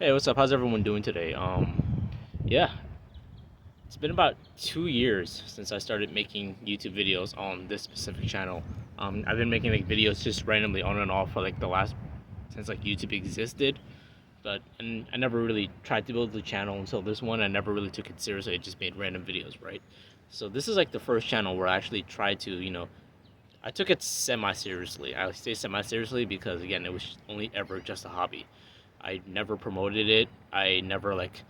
Hey, what's up? How's everyone doing today? Yeah, it's been about 2 years since I started making YouTube videos on this specific channel. I've been making like videos just randomly on and off for like the last since like YouTube existed, and I never really tried to build the channel until this one. I never really took it seriously. I just made random videos, right? So this is like the first channel where I actually tried to, I took it semi-seriously. I say semi-seriously because again, it was only ever just a hobby. I never promoted it. I never like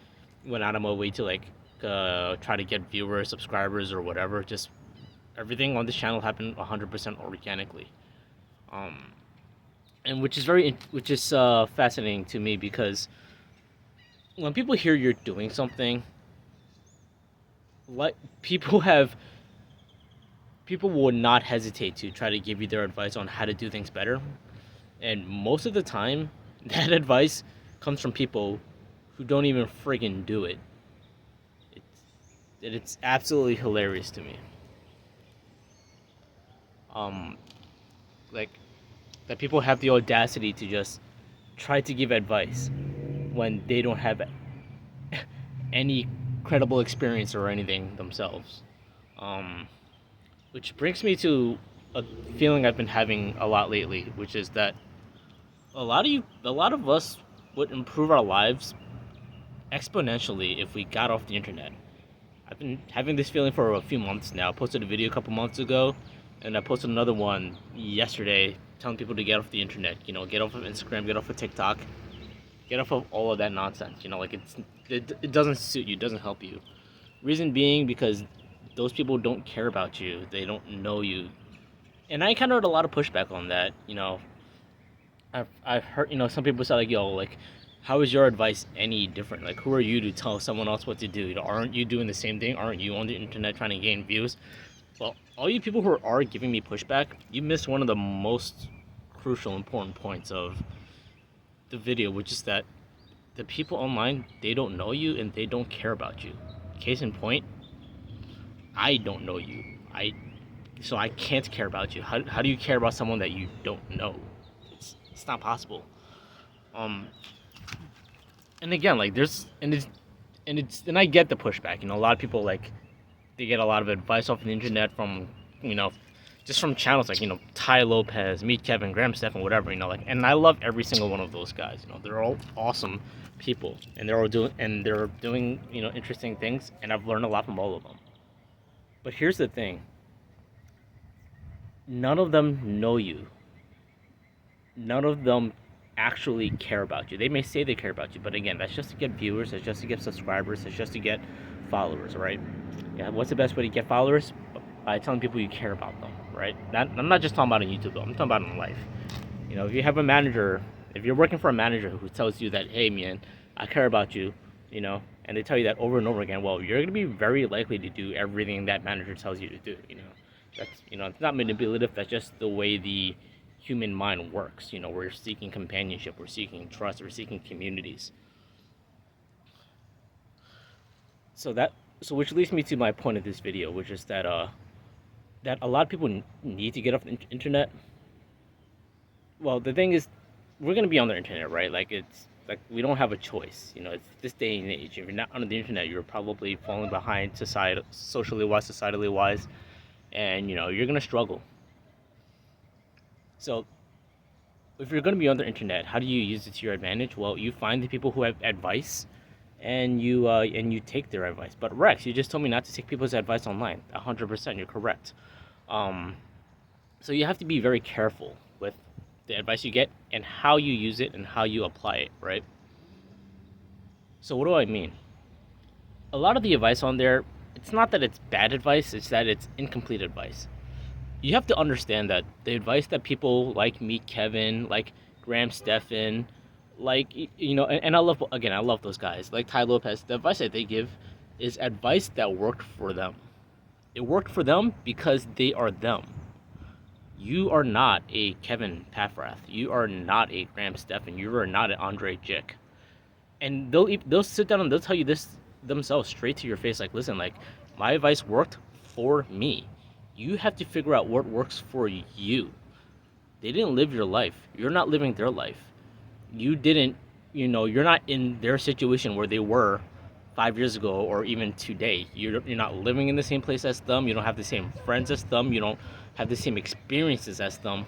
went out of my way to like try to get viewers, subscribers, or whatever. Just everything on this channel happened 100% organically. Um, and which is fascinating to me because when people hear you're doing something, like people will not hesitate to try to give you their advice on how to do things better. And most of the time, that advice comes from people who don't even friggin' do it. It's, it's absolutely hilarious to me. Um, like that people have the audacity to just try to give advice when they don't have any credible experience or anything themselves. Um, which brings me to a feeling I've been having a lot lately, which is that a lot of us would improve our lives exponentially if we got off the internet. I've been having this feeling for a few months now. I posted a video a couple months ago, and I posted another one yesterday telling people to get off the internet. Get off of Instagram, get off of TikTok, get off of all of that nonsense. Like it doesn't suit you, it doesn't help you. Reason being because those people don't care about you. They don't know you. And I encountered a lot of pushback on that. I've heard some people say like, yo, like, how is your advice any different? Like, who are you to tell someone else what to do? Aren't you doing the same thing? Aren't you on the internet trying to gain views? Well, all you people who are giving me pushback, you missed one of the most crucial, important points of the video, which is that the people online, they don't know you and they don't care about you. Case in point, I don't know you. So I can't care about you. How do you care about someone that you don't know? It's not possible. Um, and again, like and I get the pushback. A lot of people like they get a lot of advice off the internet from you know just from channels like Ty Lopez, Meet Kevin, Graham Stephan, whatever. Like, and I love every single one of those guys. They're all awesome people, and they're doing interesting things, and I've learned a lot from all of them. But here's the thing: none of them know you. None of them actually care about you. They may say they care about you, but again, that's just to get viewers, that's just to get subscribers, that's just to get followers, right? Yeah, what's the best way to get followers? By telling people you care about them, right? I'm not just talking about on YouTube though. I'm talking about in life. If you have a manager, if you're working for a manager who tells you that, hey man, I care about you, and they tell you that over and over again, well, you're going to be very likely to do everything that manager tells you to do. That's it's not manipulative. That's just the way the human mind works. We're seeking companionship, we're seeking trust, we're seeking communities. So that so which leads me to my point of this video, which is that a lot of people need to get off the internet. Well, the thing is, we're gonna be on the internet, right? Like it's like we don't have a choice. It's this day and age. If you're not on the internet, you're probably falling behind society, socially wise, societally wise, and you're gonna struggle. So if you're gonna be on the internet, how do you use it to your advantage? Well, you find the people who have advice, and you take their advice. But Rex, you just told me not to take people's advice online. 100%, you're correct. Um, so you have to be very careful with the advice you get and how you use it and how you apply it, right? So what do I mean? A lot of the advice on there, it's not that it's bad advice, it's that it's incomplete advice. You have to understand that the advice that people like me, Kevin, like Graham Stephan, like and I love those guys, like Ty Lopez. The advice that they give is advice that worked for them. It worked for them because they are them. You are not a Kevin Paffrath. You are not a Graham Stephan. You are not an Andre Jick. And they'll sit down and they'll tell you this themselves straight to your face. Like, listen, like my advice worked for me. You have to figure out what works for you. They didn't live your life. You're not living their life. You didn't. you're not in their situation where they were 5 years ago or even today. You're not living in the same place as them. You don't have the same friends as them. You don't have the same experiences as them.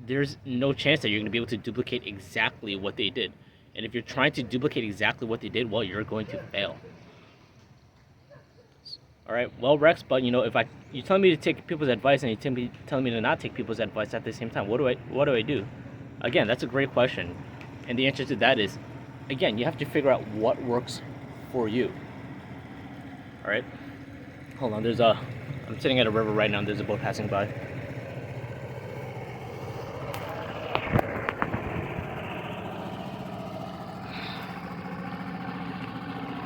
There's no chance that you're going to be able to duplicate exactly what they did. And if you're trying to duplicate exactly what they did, well, you're going to fail. All right. Well, Rex, but if you tell me to take people's advice and you tell me to not take people's advice at the same time, what do I do? Again, that's a great question, and the answer to that is, again, you have to figure out what works for you. All right. Hold on. I'm sitting at a river right now. And there's a boat passing by.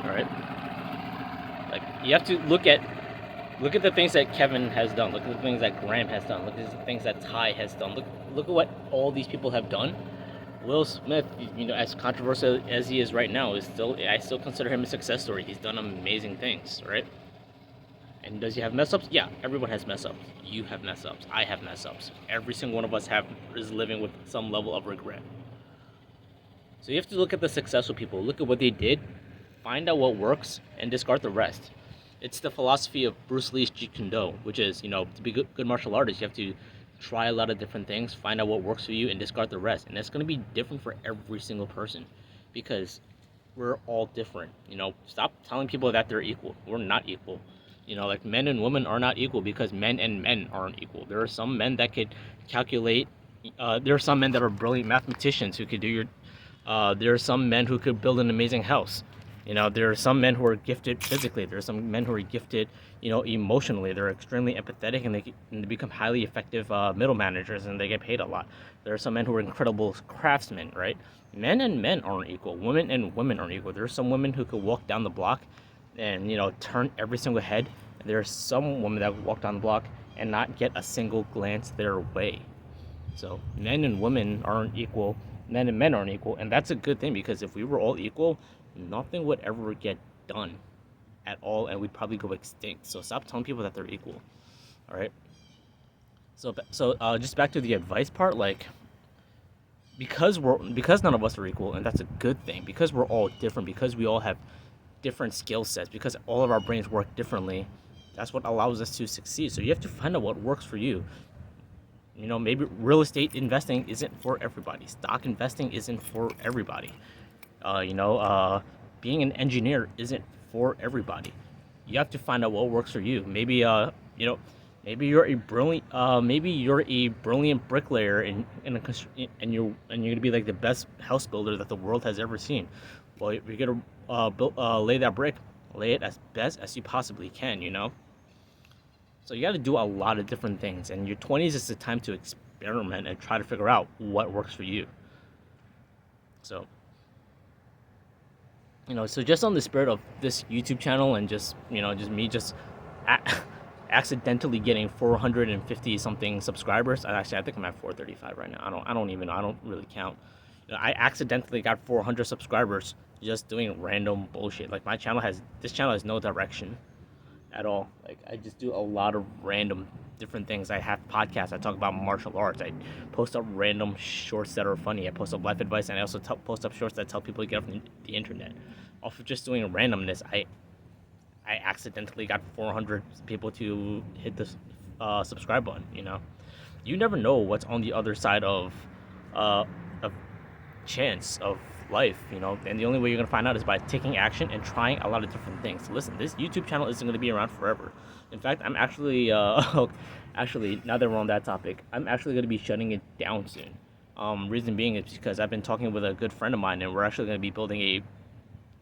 All right. Like, you have to look at the things that Kevin has done. Look at the things that Graham has done. Look at the things that Ty has done. Look at what all these people have done. Will Smith, as controversial as he is right now, I still consider him a success story. He's done amazing things, right? And does he have mess ups? Yeah, everyone has mess ups. You have mess ups. I have mess ups. Every single one of us is living with some level of regret. So you have to look at the successful people. Look at what they did. Find out what works and discard the rest. It's the philosophy of Bruce Lee's Jeet Kune Do, which is, to be good martial artist, you have to try a lot of different things, find out what works for you, and discard the rest. And that's going to be different for every single person, because we're all different. Stop telling people that they're equal. We're not equal. Like, men and women are not equal, because men and men aren't equal. There are some men that could calculate. There are some men that are brilliant mathematicians who could do your. There are some men who could build an amazing house. There are some men who are gifted physically. There are some men who are gifted, emotionally. They're extremely empathetic, and they become highly effective middle managers, and they get paid a lot. There are some men who are incredible craftsmen, right? Men and men aren't equal. Women and women aren't equal. There are some women who could walk down the block and, turn every single head. There are some women that walk down the block and not get a single glance their way. So men and women aren't equal. Men and men aren't equal, and that's a good thing, because if we were all equal, nothing would ever get done at all, and we'd probably go extinct. So stop telling people that they're equal. All right. So just back to the advice part, like, because none of us are equal, and that's a good thing, because we're all different, because we all have different skill sets, because all of our brains work differently. That's what allows us to succeed. So you have to find out what works for you. Maybe real estate investing isn't for everybody. Stock investing isn't for everybody. Being an engineer isn't for everybody. You have to find out what works for you. Maybe maybe you're a brilliant bricklayer, and you're gonna be like the best house builder that the world has ever seen. Well, you're gonna lay that brick, lay it as best as you possibly can. So you got to do a lot of different things, and your 20s is the time to experiment and try to figure out what works for you. So, so just on the spirit of this YouTube channel, and just me accidentally getting 450 something subscribers. Actually, I think I'm at 435 right now. I don't really count. I accidentally got 400 subscribers just doing random bullshit. Like, this channel has no direction at all. Like, I just do a lot of random different things. I have podcasts. I talk about martial arts. I post up random shorts that are funny. I post up life advice, and I also post up shorts that tell people to get off the internet. Off of just doing randomness, I accidentally got 400 people to hit the subscribe button. You never know what's on the other side of chance of life, and the only way you're going to find out is by taking action and trying a lot of different things. Listen, this YouTube channel isn't going to be around forever. In fact, I'm actually now that we're on that topic, I'm actually going to be shutting it down soon. Reason being is because I've been talking with a good friend of mine, and we're actually going to be building a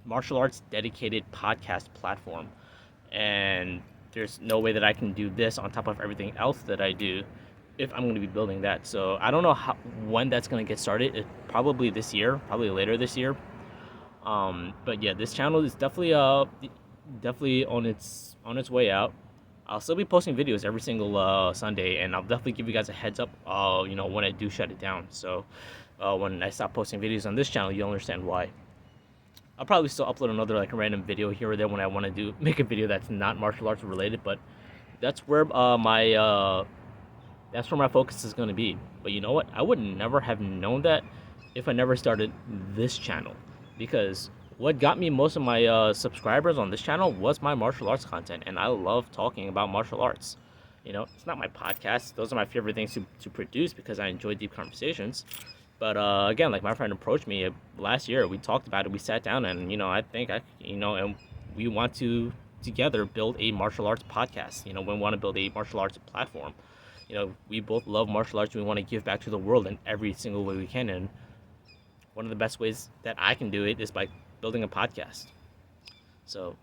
martial arts dedicated podcast platform, and there's no way that I can do this on top of everything else that I do if I'm going to be building that. So I don't know when that's going to get started. Probably this year, probably later this year. But yeah, this channel is definitely on its way out. I'll still be posting videos every single Sunday, and I'll definitely give you guys a heads up when I do shut it down. So when I stop posting videos on this channel, you'll understand why. I'll probably still upload another random video here or there when I want to make a video that's not martial arts related, but that's where my focus is going to be. But you know what? I would never have known that if I never started this channel, because what got me most of my subscribers on this channel was my martial arts content, and I love talking about martial arts. You know, it's not my podcast; those are my favorite things to produce because I enjoy deep conversations. But again, like my friend approached me last year, we talked about it, we sat down, and I think and we want to together build a martial arts podcast. We want to build a martial arts platform. We both love martial arts. We want to give back to the world in every single way we can, and one of the best ways that I can do it is by building a podcast. So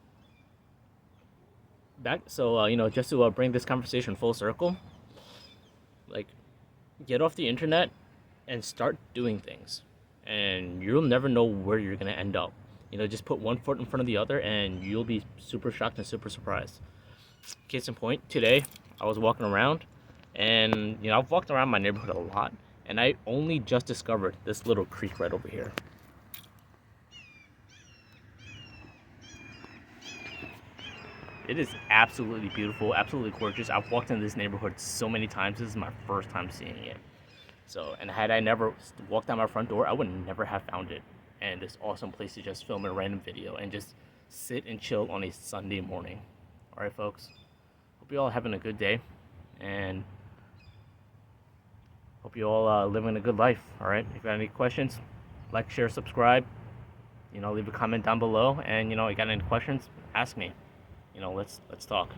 just to bring this conversation full circle, like, get off the internet and start doing things, and you'll never know where you're gonna end up. Just put one foot in front of the other, and you'll be super shocked and super surprised. Case in point, today I was walking around, and I've walked around my neighborhood a lot, and I only just discovered this little creek right over here. It is absolutely beautiful, absolutely gorgeous. I've walked in this neighborhood so many times. This is my first time seeing it. So, and had I never walked out my front door, I would never have found it. And this awesome place to just film a random video and just sit and chill on a Sunday morning. All right, folks. Hope you all having a good day, and hope you all living a good life. All right. If you got any questions, like, share, subscribe. Leave a comment down below. And you got any questions, ask me. Let's talk.